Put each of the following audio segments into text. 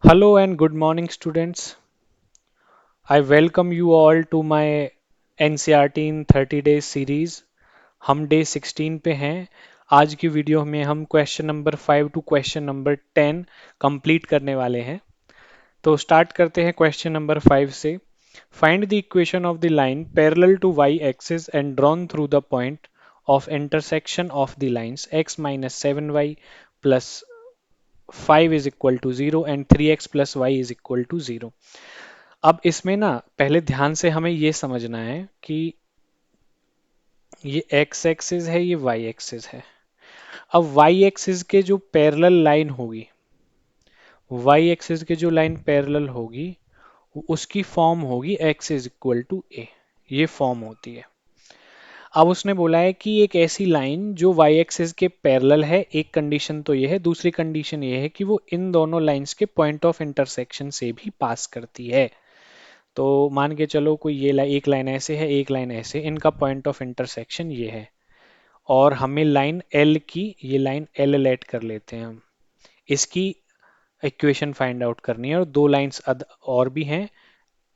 Hello and good morning, students. I welcome you all to my NCERT in 30 days series. हम day 16 पे हैं। आज की video में हम question number 5 to question number 10 complete करने वाले हैं। तो स्टार्ट करते हैं क्वेश्चन नंबर 5 से। Find the equation of the line parallel to y axis and drawn through the point of intersection of the lines x minus 7y plus 5 is equal to 0 and 3x plus y is equal to 0। अब इसमें ना पहले ध्यान से हमें ये समझना है कि ये x एक्सिस है, ये y एक्सिस है। अब y एक्सिस के जो पैरेलल लाइन होगी, y एक्सिस के जो लाइन पैरेलल होगी उसकी फॉर्म होगी x is equal to a। ये फॉर्म होती है। अब उसने बोला है कि एक ऐसी लाइन जो y एक्सिस के पैरेलल है, एक कंडीशन तो ये है, दूसरी कंडीशन ये है कि वो इन दोनों लाइंस के पॉइंट ऑफ इंटरसेक्शन से भी पास करती है। तो मान के चलो कोई एक लाइन ऐसे है, एक लाइन ऐसे, इनका पॉइंट ऑफ इंटरसेक्शन ये है और हमें लाइन एल की, ये लाइन एल लेट कर लेते हैं हम। इसकी इक्वेशन फाइंड आउट करनी है और दो लाइंस और भी हैं,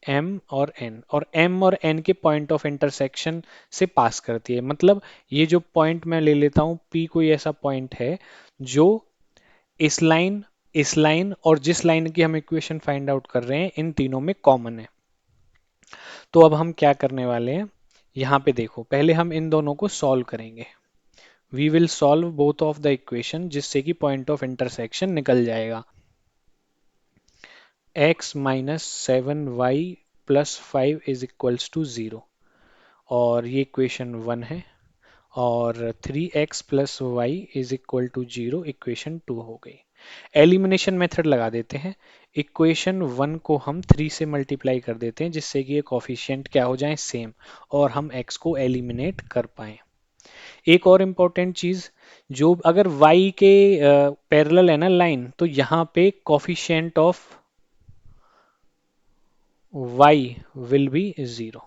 एम और एन, और एम और एन के पॉइंट ऑफ इंटरसेक्शन से पास करती है। मतलब ये जो पॉइंट मैं ले लेता हूँ पी, कोई ऐसा पॉइंट है जो इस लाइन और जिस लाइन की हम इक्वेशन फाइंड आउट कर रहे हैं इन तीनों में कॉमन है। तो अब हम क्या करने वाले हैं, यहाँ पे देखो, पहले हम इन दोनों को सॉल्व करेंगे। We will solve both of the equation जिससे कि पॉइंट ऑफ इंटरसेक्शन निकल जाएगा। x minus 7y plus 5 is equals to 0, और ये इक्वेशन 1 है। और 3x plus Y is equal to 0 equation 2 हो गई। एलिमिनेशन मेथड लगा देते हैं। इक्वेशन 1 को हम 3 से मल्टीप्लाई कर देते हैं जिससे कि ये कोफिशिएंट क्या हो जाए, सेम, और हम x को एलिमिनेट कर पाए। एक और इम्पोर्टेंट चीज, जो अगर y के पैरेलल है ना लाइन, तो यहाँ पे coefficient of y will be 0।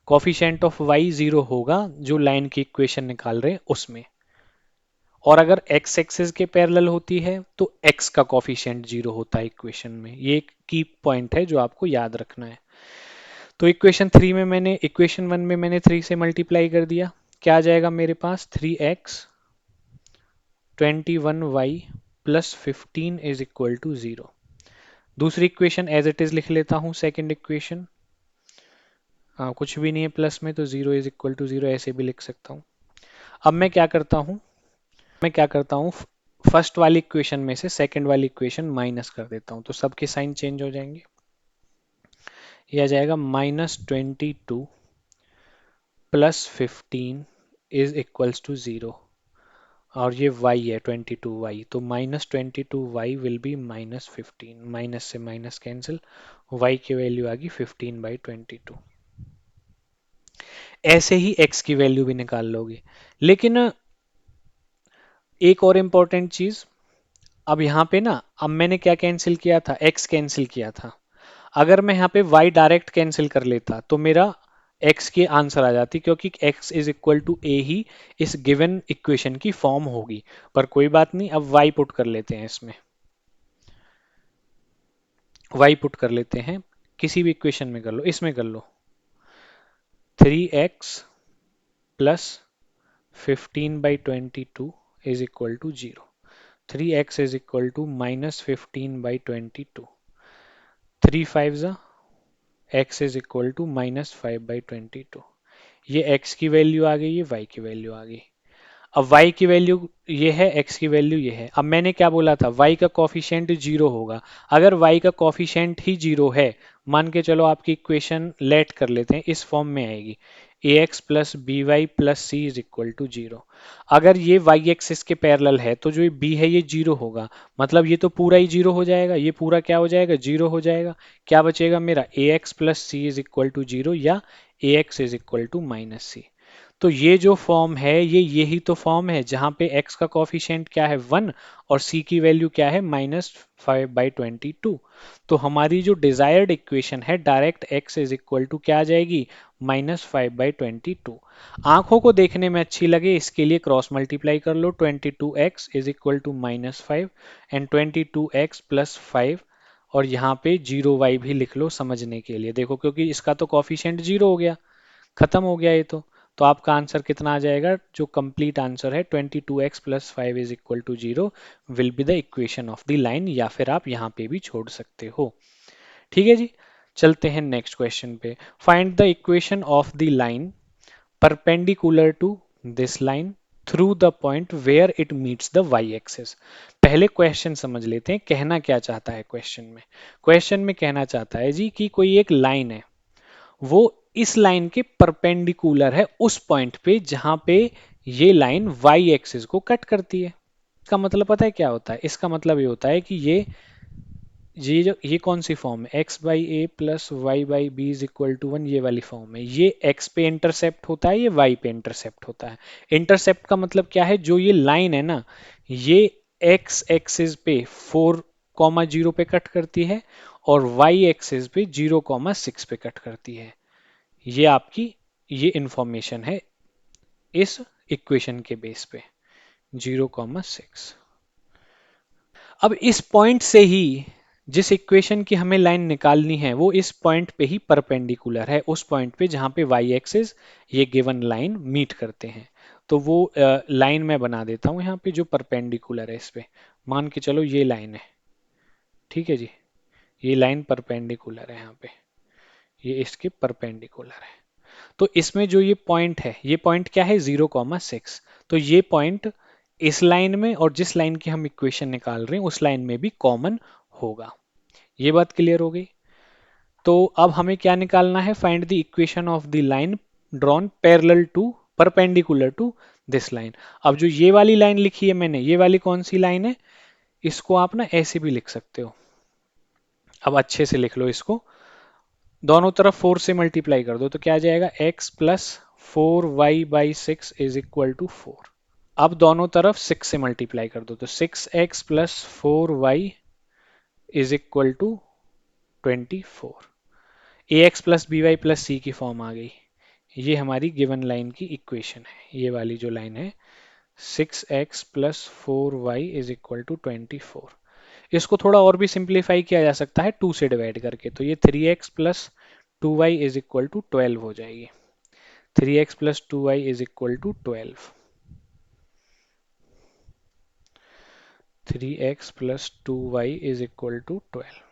Coefficient of y 0 होगा जो लाइन की इक्वेशन निकाल रहे हैं उसमें। और अगर x एक्सिस के पैरेलल होती है तो x का कोफिशिएंट 0 होता है इक्वेशन में। ये एक की पॉइंट है जो आपको याद रखना है। तो इक्वेशन 1 में मैंने 3 से मल्टीप्लाई कर दिया। क्या आ जाएगा मेरे पास, 3x 21y plus 15 is equal to 0। दूसरी इक्वेशन एज इट इज लिख लेता हूँ, सेकेंड इक्वेशन। कुछ भी नहीं है प्लस में, तो 0 इज इक्वल टू 0 ऐसे भी लिख सकता हूँ। अब मैं क्या करता हूँ, फर्स्ट वाली इक्वेशन में से सेकंड वाली इक्वेशन माइनस कर देता हूँ, तो सबके साइन चेंज हो जाएंगे। ये आ जाएगा -22 प्लस 15 इज इक्वल्स टू 0, और ये y है 22y, तो -22y विल बी -15, माइनस से माइनस कैंसिल, y की वैल्यू आ गई 15/22। ऐसे ही x की वैल्यू भी निकाल लोगे। लेकिन एक और इम्पोर्टेंट चीज, अब यहाँ पे ना, अब मैंने क्या कैंसिल किया था, x कैंसिल किया था। अगर मैं यहाँ पे y डायरेक्ट कैंसिल कर लेता तो मेरा x की आंसर आ जाती, क्योंकि x is equal to a ही इस गिवन इक्वेशन की फॉर्म होगी। पर कोई बात नहीं, अब y पुट कर लेते हैं इसमें, y पुट कर लेते हैं, किसी भी इक्वेशन में कर लो, इसमें कर लो। 3x plus 15/22 is equal to 0। 3x is equal to -15/22। 3 5 जा, x इज इक्वल टू -5/22। ये x की वैल्यू आ गई, ये y की वैल्यू आ गई। अब y की वैल्यू ये है, x की वैल्यू ये है। अब मैंने क्या बोला था, y का कॉफिशिएंट 0 होगा। अगर y का कॉफिशिएंट ही 0 है, मान के चलो आपकी इक्वेशन लेट कर लेते हैं, इस फॉर्म में आएगी, ax plus B Y plus C is equal to 0। अगर ये y एक्सिस के पैरेलल है तो जो ये b है ये 0 होगा। मतलब ये तो पूरा ही 0 हो जाएगा, ये पूरा क्या हो जाएगा, 0 हो जाएगा। क्या बचेगा मेरा, ax plus C is equal to 0 या ax is equal to minus c. तो ये जो फॉर्म है ये यही तो फॉर्म है जहां पे x का कॉफिशिएंट क्या है 1 और c की वैल्यू क्या है -5/22। तो हमारी जो डिजायर्ड इक्वेशन है direct x is equal to क्या आ जाएगी -5/22। आंखों को देखने में अच्छी लगे इसके लिए क्रॉस मल्टीप्लाई कर लो 22x is equal to -5 and 22x plus 5 और यहाँ पे 0y भी लिख लो समझने के लिए। देखो क्योंकि इसका तो कॉफिशिएंट 0 हो गया, खत्म हो गया ये तो आपका आंसर कितना आ जाएगा? जो कंप्लीट आंसर है 22x plus 5 is equal to 0 will be the equation of the line, या फिर आप यहाँ पे भी छोड़ सकते हो। ठीक है जी, चलते हैं नेक्स्ट क्वेश्चन पे। Find the equation of the line perpendicular to this line through the point where it meets the Y axis. पहले क्वेश्चन समझ लेते हैं कहना क्या चाहता है क्वेश्चन में। क्वेश्चन में कहना चाहता है जी कि कोई एक लाइन है, वो इस लाइन के परपेंडिकुलर है उस पॉइंट पे जहां पे ये लाइन वाई एक्सिस को कट करती है। इसका मतलब पता है क्या होता है? इसका मतलब ये होता है कि ये कौन सी फॉर्म है? X by A plus Y by B is equal to 1, ये वाली फॉर्म है। ये एक्स पे इंटरसेप्ट होता है, ये वाई पे इंटरसेप्ट होता है। इंटरसेप्ट का मतलब क्या है? जो ये लाइन है ना, ये एक्स एक्सिस पे 4,0 पे कट करती है और वाई एक्सिस पे 0,6 पे कट करती है। ये आपकी ये इंफॉर्मेशन है इस इक्वेशन के बेस पे 0,6। अब इस पॉइंट से ही जिस इक्वेशन की हमें लाइन निकालनी है वो इस पॉइंट पे ही परपेंडिकुलर है, उस पॉइंट पे जहां पे वाई एक्सिस ये गिवन लाइन मीट करते हैं। तो वो लाइन मैं बना देता हूं यहाँ पे जो परपेंडिकुलर है इस पे। मान के चलो ये लाइन है, ठीक है जी, ये लाइन परपेंडिकुलर है यहाँ पे, ये इसके परपेंडिकुलर है। तो इसमें जो ये पॉइंट है, ये पॉइंट क्या है 0,6। तो ये पॉइंट इस लाइन में और जिस लाइन की हम इक्वेशन निकाल रहे हैं उस लाइन में भी कॉमन होगा। ये बात क्लियर हो गई। तो अब हमें क्या निकालना है? Find the equation of the line drawn parallel to perpendicular to this line. अब जो ये वाली लाइन लिखी है मैंने, ये वाली कौन सी लाइन है? इसको आप ना ऐसे भी लिख सकते हो। अब अच्छे से लिख लो इसको, दोनों तरफ 4 से मल्टीप्लाई कर दो तो क्या आ जाएगा? x plus 4y/6 is equal to 4। अब दोनों तरफ 6 से मल्टीप्लाई कर दो तो 6x plus 4y is equal to 24। ax plus B Y plus C की फॉर्म आ गई। ये हमारी गिवन लाइन की इक्वेशन है, ये वाली जो लाइन है 6x plus 4y is equal to 24। इसको थोड़ा और भी सिंप्लीफाई किया जा सकता है 2 से डिवाइड करके, तो ये 3x plus 2y is equal to 12 हो जाएगी। 3x plus 2y is equal to 12। 3x plus 2y is equal to 12।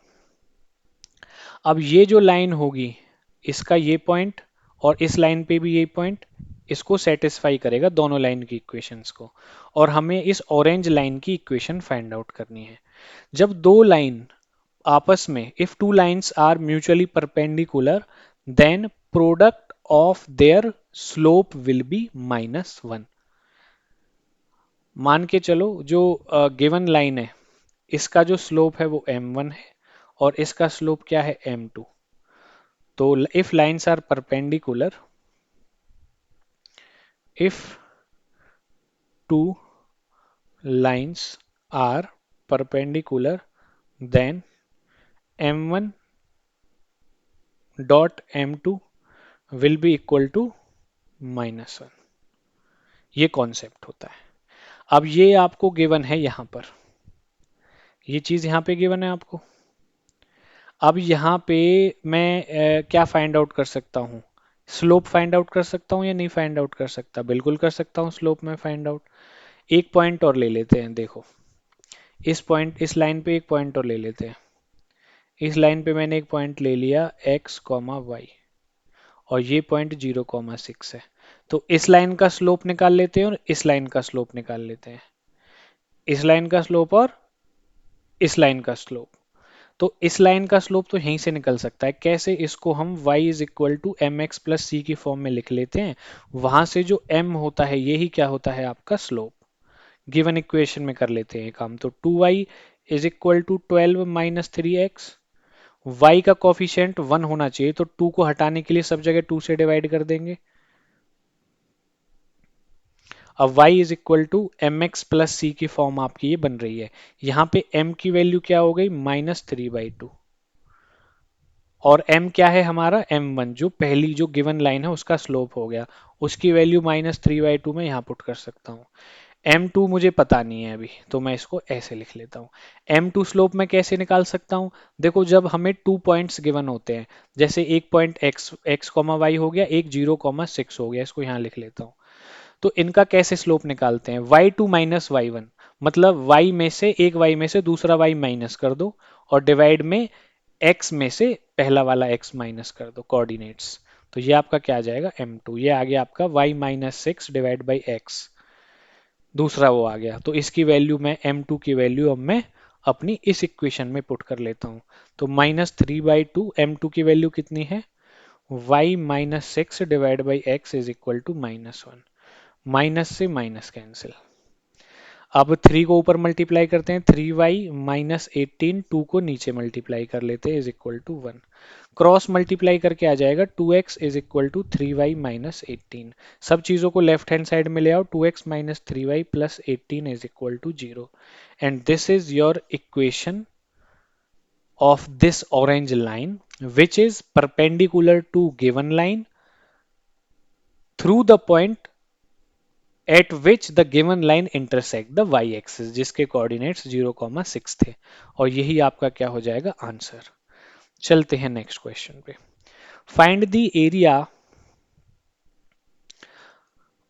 अब ये जो लाइन होगी, इसका ये पॉइंट और इस लाइन पे भी ये पॉइंट, इसको सेटिस्फाई करेगा दोनों लाइन की इक्वेशंस को। और हमें इस ऑरेंज लाइन की इक्वेशन फाइंड आउट करनी है। जब दो लाइन आपस में, if two lines are mutually perpendicular then product of their slope will be -1। मान के चलो जो गिवन लाइन है इसका जो स्लोप है वो m1 है और इसका स्लोप क्या है m2। तो if lines are perpendicular, if two lines are perpendicular then m1 dot m2 will be equal to -1। ये कॉन्सेप्ट होता है। अब ये आपको गिवन है यहां पर, ये चीज यहां पे गिवन है आपको। अब यहाँ पे मैं क्या फाइंड आउट कर सकता हूँ? स्लोप फाइंड आउट कर सकता हूँ या नहीं फाइंड आउट कर सकता? बिल्कुल कर सकता हूँ स्लोप में फाइंड आउट। एक पॉइंट और ले लेते हैं, देखो इस पॉइंट, इस लाइन पे एक पॉइंट और ले लेते हैं। इस लाइन पे मैंने एक पॉइंट ले लिया x, y और ये पॉइंट 0,6 है। तो इस लाइन का स्लोप निकाल लेते हैं और इस लाइन का स्लोप निकाल लेते हैं। इस लाइन का स्लोप और इस लाइन का स्लोप। तो इस लाइन का स्लोप तो यहीं से निकल सकता है। कैसे? इसको हम y is equal to M X plus C की फॉर्म में लिख लेते हैं। वहां से जो m होता है यही क्या होता है? आपका स्लोप। गिवन इक्वेशन में कर लेते हैं काम। तो 2y is equal to 12 minus 3x। y का कॉफिशिएंट 1 होना चाहिए तो 2 को हटाने के लिए सब जगह 2 से डिवाइड कर देंगे। अब y is equal to M X plus C की फॉर्म आपकी ये बन रही है। यहाँ पे m की वैल्यू क्या हो गई, -3/2, और m क्या है हमारा m1, जो पहली जो गिवन लाइन है उसका स्लोप हो गया, उसकी वैल्यू -3/2 में यहाँ पुट कर सकता हूँ। m2 मुझे पता नहीं है अभी, तो मैं इसको ऐसे लिख लेता हूँ। m2 स्लोप मैं कैसे निकाल सकता हूँ, देखो जब हमें 2 पॉइंट्स गिवन होते हैं, जैसे एक पॉइंट x कॉमा वाई हो गया, एक 0,6 हो गया, इसको यहाँ लिख लेता हूँ। तो इनका कैसे स्लोप निकालते हैं, y2 माइनस y1, मतलब y में से एक y में से दूसरा y माइनस कर दो, और डिवाइड में x में से पहला वाला x माइनस कर दो कोऑर्डिनेट्स। तो ये आपका क्या आ जाएगा m2, ये आ गया आपका y-6 डिवाइड बाई x, दूसरा वो आ गया। तो इसकी वैल्यू मैं m2 की वैल्यू अब मैं अपनी इस इक्वेशन में पुट कर लेता हूँ। तो -3/2, m2 की वैल्यू कितनी है, y-6 divide by x is equal to -1, minus से माइनस कैंसिल। अब 3 को ऊपर मल्टीप्लाई करते हैं, 3y-18, 2 को नीचे मल्टीप्लाई कर लेते हैं, is equal to 1। Cross multiply करके आ जाएगा 2x is equal to 3y-18। सब चीजों को लेफ्ट हैंड साइड में ले आओ, 2x minus 3y plus 18 is equal to 0। And this is your equation of this orange line which is perpendicular to given line through the point at which the given line intersect the y-axis, जिसके coordinates 0,6 थे। और यही आपका क्या हो जाएगा answer. चलते हैं नेक्स्ट क्वेश्चन पे। Find the area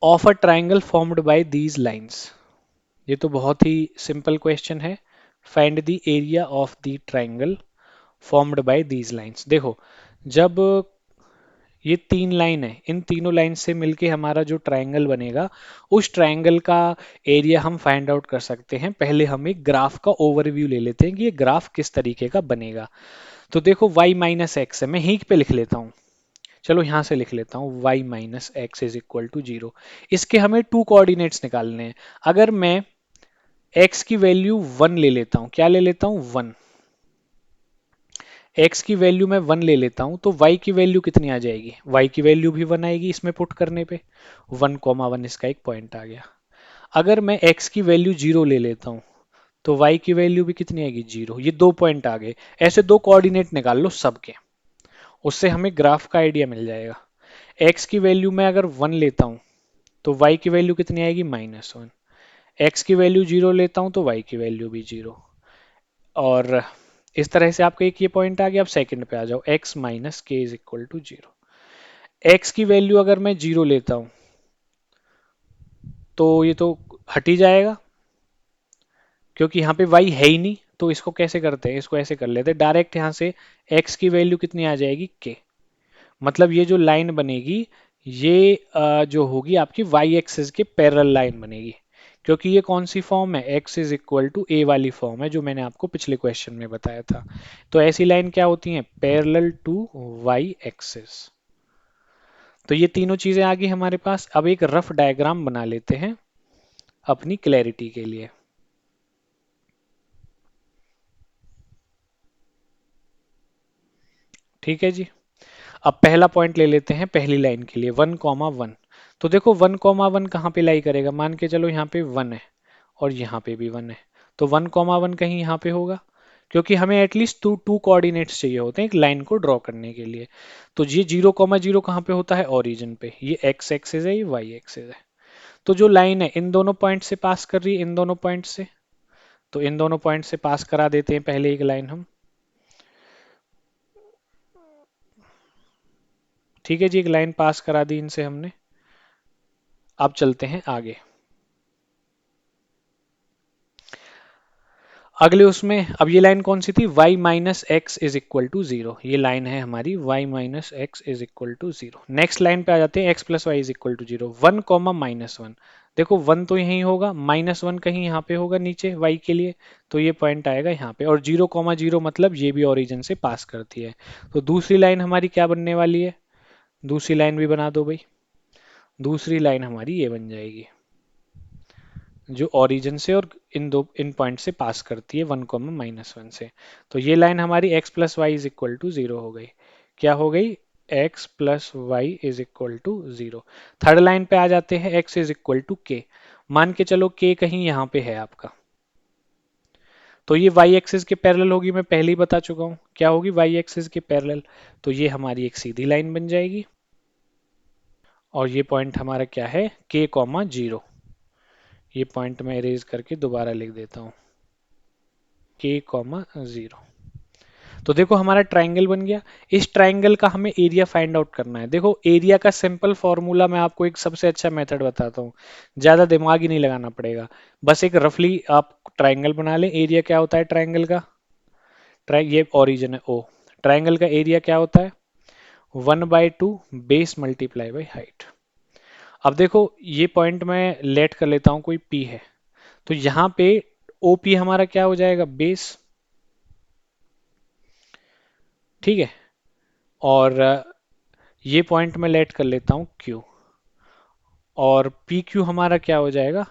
of a triangle formed by these lines. ये तो बहुत ही सिंपल क्वेश्चन है। Find the area of the triangle formed by these lines. देखो जब ये तीन लाइन है, इन तीनों लाइन से मिलके हमारा जो ट्रायंगल बनेगा, उस ट्रायंगल का एरिया हम फाइंड आउट कर सकते हैं। पहले हम एक ग्राफ का ओवरव्यू ले लेते हैं कि ये ग्राफ किस तरीके का बनेगा। तो देखो y-x है, मैं यहीं पे लिख लेता हूँ, चलो यहाँ से लिख लेता हूँ y-x इज इक्वल टू 0। इसके हमें टू कोऑर्डिनेट्स निकालने हैं। अगर मैं x की वैल्यू 1 ले लेता हूँ, क्या ले लेता हूँ 1, x की वैल्यू मैं 1 ले लेता हूं, तो y की वैल्यू कितनी आ जाएगी, y की वैल्यू भी 1 आएगी इसमें पुट करने पे, 1,1 इसका एक पॉइंट आ गया। अगर मैं x की वैल्यू 0 ले लेता हूं, तो y की वैल्यू भी कितनी आएगी 0, ये 2 पॉइंट आ गए। ऐसे दो कोऑर्डिनेट निकाल लो सबके, उससे हमें ग्राफ का आइडिया मिल जाएगा। x की वैल्यू मैं अगर 1 लेता हूं, तो y की वैल्यू कितनी आएगी -1, x की वैल्यू 0 लेता हूं तो y की वैल्यू भी 0। और इस तरह से आपका एक ये पॉइंट आ गया। अब सेकंड पे आ जाओ, x माइनस के इज इक्वल टू 0। x की वैल्यू अगर मैं 0 लेता हूं, तो ये तो हट ही जाएगा, क्योंकि यहाँ पे y है ही नहीं। तो इसको कैसे करते हैं, इसको ऐसे कर लेते हैं डायरेक्ट, यहाँ से x की वैल्यू कितनी आ जाएगी k। मतलब ये जो लाइन बनेगी, ये जो होगी आपकी y एक्सिस के पैरेलल लाइन बनेगी, क्योंकि ये कौन सी फॉर्म है, x is equal to a वाली फॉर्म है, जो मैंने आपको पिछले क्वेश्चन में बताया था। तो ऐसी लाइन क्या होती है, पैरेलल टू y एक्सिस। तो ये तीनों चीजें आ गई हमारे पास। अब एक रफ डायग्राम बना लेते हैं अपनी क्लैरिटी के लिए। ठीक है जी। अब पहला पॉइंट ले लेते हैं पहली लाइन के लिए, 1,1। तो देखो 1,1 कहाँ पे लाई करेगा, मान के चलो यहाँ पे 1 है और यहाँ पे भी 1 है, तो 1,1 कहीं यहाँ पे होगा, क्योंकि हमें एटलीस्ट टू टू कोऑर्डिनेट्स चाहिए होते हैं एक लाइन को ड्रॉ करने के लिए। तो ये 0,0 कहाँ पे होता है, ओरिजिन पे। ये x एक्सिस है, ये y एक्सिस है। तो जो लाइन है इन दोनों पॉइंट से पास कर रही है, इन दोनों पॉइंट से, तो इन दोनों पॉइंट से पास करा देते हैं पहले एक लाइन हम। ठीक है जी, एक लाइन पास करा दी इनसे हमने। अब चलते हैं आगे। अगले उसमें अब ये लाइन कौन सी थी, y-x इज इक्वल टू 0। ये लाइन है हमारी y-x is equal to 0। Next line पे आ जाते हैं, x plus Y is equal to 0, 1 comma -1। देखो 1 तो यहीं होगा, -1 कहीं यहाँ पे होगा नीचे y के लिए, तो ये पॉइंट आएगा यहाँ पे। और 0,0 मतलब ये भी ओरिजिन से पास करती है। तो दूसरी लाइन हमारी क्या बनने वाली है, दूसरी लाइन भी बना दो भाई। दूसरी लाइन हमारी ये बन जाएगी, जो ओरिजिन से और इन पॉइंट से पास करती है 1,-1 से। तो ये लाइन हमारी x plus Y is equal to 0 हो गई। क्या हो गई, X plus Y is equal to 0। Third line पे आ जाते हैं, एक्स इज इक्वल टू के। मान के चलो के कहीं यहाँ पे है आपका, तो ये वाई एक्सिस के पैरेलल होगी, मैं पहले ही बता चुका हूँ क्या होगी वाई एक्सिस के पैरेलल। तो ये हमारी एक सीधी लाइन बन जाएगी, और ये पॉइंट हमारा क्या है, के कॉमा 0। ये पॉइंट मैं इरेज करके दोबारा लिख देता हूँ, के कॉमा 0। तो देखो हमारा ट्राइंगल बन गया। इस ट्राइंगल का हमें एरिया फाइंड आउट करना है। देखो एरिया का सिंपल फॉर्मूला मैं आपको एक सबसे अच्छा मेथड बताता हूँ, ज्यादा दिमाग ही नहीं लगाना पड़ेगा। बस एक रफली आप ट्राइंगल बना लें। एरिया क्या होता है ट्राइंगल का, ट्राइ ये ओरिजिन है ओ। ट्राइंगल का एरिया क्या होता है, 1/2 बेस मल्टीप्लाई बाई हाइट। अब देखो ये पॉइंट मैं लेट कर लेता हूँ, कोई पी है, तो यहाँ पे ओ पी हमारा क्या हो जाएगा, बेस। ठीक है, और ये पॉइंट मैं लेट कर लेता हूँ क्यू, और पी क्यू हमारा क्या हो जाएगा,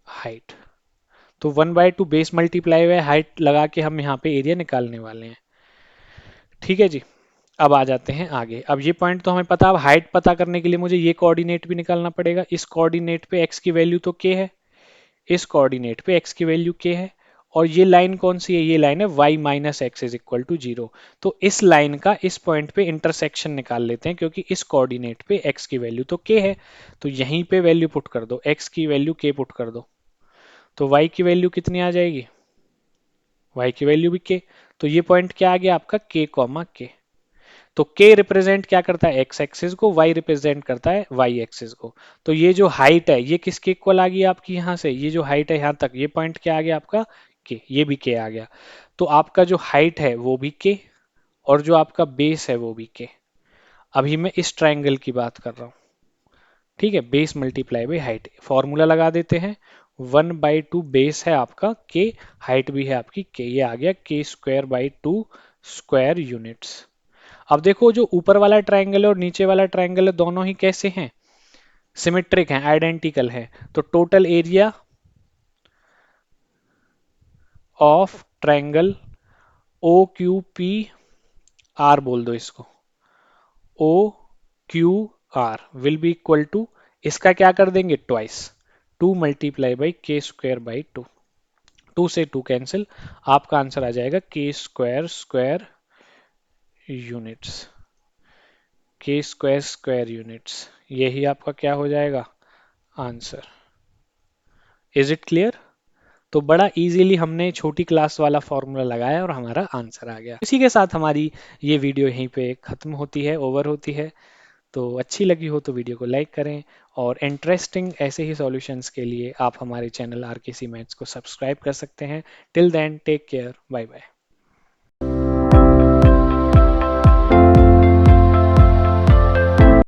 हाइट। तो 1/2 बेस मल्टीप्लाई बाय हाइट लगा के हम यहाँ पे एरिया निकालने वाले हैं। ठीक है जी, अब आ जाते हैं आगे। अब ये पॉइंट तो हमें पता, अब हाइट पता करने के लिए मुझे ये कोऑर्डिनेट भी निकालना पड़ेगा। इस कोऑर्डिनेट पे एक्स की वैल्यू तो के है, इस कोऑर्डिनेट पे एक्स की वैल्यू के है, और ये लाइन कौन सी है, ये लाइन है y minus X is equal to 0। तो इस लाइन का इस पॉइंट पे इंटरसेक्शन निकाल लेते हैं, क्योंकि इस कोऑर्डिनेट पे x की वैल्यू तो k है। तो यहीं पे वैल्यू पुट कर दो, x की वैल्यू k पुट कर दो, तो y की वैल्यू कितनी आ जाएगी, y की वैल्यू भी k। तो ये पॉइंट क्या आ गया आपका, k कॉमा k। तो k रिप्रेजेंट क्या करता है, x एक्सिस को, y रिप्रेजेंट करता है y एक्सिस को। तो ये जो हाइट है ये किसके इक्वल आ गई आपकी, यहाँ से ये जो हाइट है यहाँ तक, ये पॉइंट क्या आ गया आपका, k। ये भी k आ गया। तो आपका जो हाइट है वो भी k, और जो आपका बेस है वो भी k। अभी मैं इस ट्राइंगल की बात कर रहा हूँ। ठीक है, base multiply by height, formula लगा देते हैं। 1/2 बेस है आपका k, हाइट भी है आपकी k, ये आ गया k square by 2 square units. अब देखो जो ऊपर वाला ट्रायंगल है और नीचे वाला ट्रायंगल है, दोनों ही कैसे हैं, सिमेट्रिक हैं, आइडेंटिकल हैं। तो total area of triangle O Q P R बोल दो इसको, O Q R will be equal to, इसका क्या कर देंगे twice, 2 multiply by K square by 2। 2 से 2 कैंसिल, आपका आंसर आ जाएगा के स्क्वायर स्क्वायर यूनिट्स, के स्क्वायर स्क्वायर यूनिट्स। यही आपका क्या हो जाएगा आंसर। Is it clear. तो बड़ा इजीली हमने छोटी क्लास वाला फॉर्मूला लगाया और हमारा आंसर आ गया। इसी के साथ हमारी ये वीडियो यहीं पे खत्म होती है, ओवर होती है। तो अच्छी लगी हो तो वीडियो को लाइक करें, और इंटरेस्टिंग ऐसे ही सॉल्यूशंस के लिए आप हमारे चैनल आरकेसी मैथ्स को सब्सक्राइब कर सकते हैं। Till then take care, bye bye.